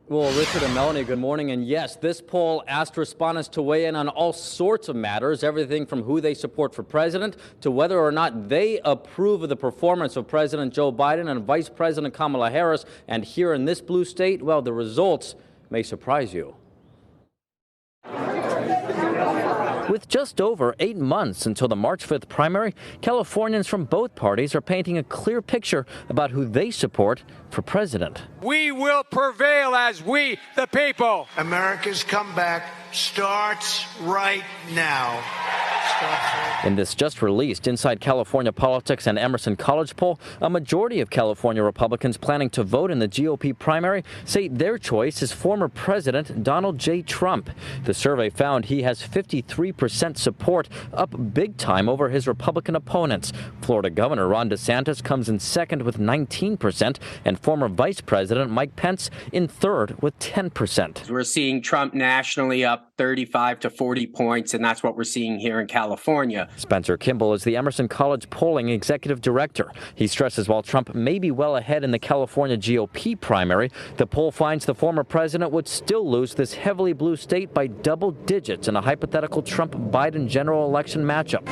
Well, Richard and Melanie, good morning. And yes, this poll asked respondents to weigh in on all sorts of matters, everything from who they support for president to whether or not they approve of the performance of President Joe Biden and Vice President Kamala Harris. And here in this blue state, well, the results may surprise you. With just over 8 months until the March 5th primary, Californians from both parties are painting a clear picture about who they support for president. We will prevail as we, the people. America's comeback starts right now. In this just released Inside California Politics and Emerson College poll, a majority of California Republicans planning to vote in the GOP primary say their choice is former President Donald J. Trump. The survey found he has 53% support, up big time over his Republican opponents. Florida Governor Ron DeSantis comes in second with 19%, and former Vice President Mike Pence in third with 10%. We're seeing Trump nationally up 35 to 40 points, and that's what we're seeing here in California. Spencer Kimball is the Emerson College polling executive director. He stresses while Trump may be well ahead in the California GOP primary, the poll finds the former president would still lose this heavily blue state by double digits in a hypothetical Trump-Biden general election matchup.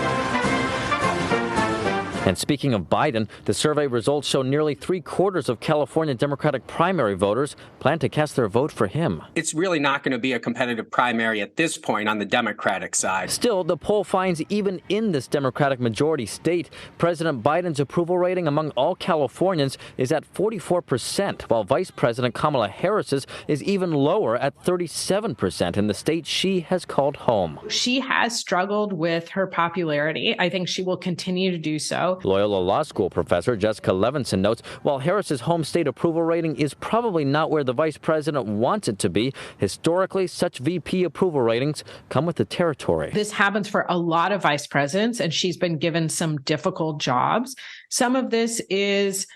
And speaking of Biden, the survey results show nearly 3/4 of California Democratic primary voters plan to cast their vote for him. It's really not going to be a competitive primary at this point on the Democratic side. Still, the poll finds even in this Democratic majority state, President Biden's approval rating among all Californians is at 44%, while Vice President Kamala Harris's is even lower at 37% in the state she has called home. She has struggled with her popularity. I think she will continue to do so. Loyola Law School professor Jessica Levinson notes while Harris's home state approval rating is probably not where the vice president wants it to be, historically such VP approval ratings come with the territory. This happens for a lot of vice presidents, and she's been given some difficult jobs. Some of this is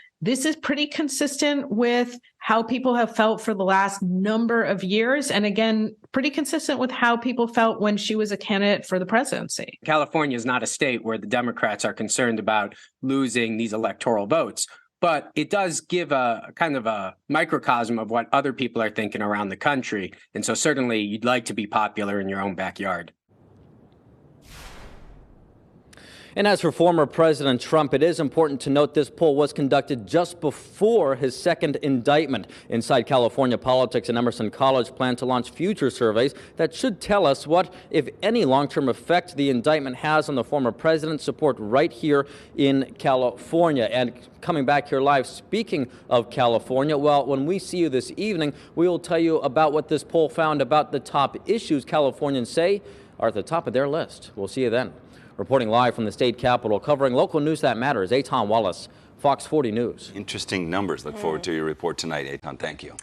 pretty consistent with how people have felt for the last number of years. And again, pretty consistent with how people felt when she was a candidate for the presidency. California is not a state where the Democrats are concerned about losing these electoral votes. But it does give a kind of a microcosm of what other people are thinking around the country. And so certainly you'd like to be popular in your own backyard. And as for former President Trump, it is important to note this poll was conducted just before his second indictment. Inside California Politics and Emerson College plan to launch future surveys that should tell us what, if any, long-term effect the indictment has on the former president's support right here in California. And coming back here live, speaking of California, well, when we see you this evening, we will tell you about what this poll found about the top issues Californians say are at the top of their list. We'll see you then. Reporting live from the state capitol, covering local news that matters, Eitan Wallace, Fox 40 News. Interesting numbers. Look forward to your report tonight, Eitan. Thank you.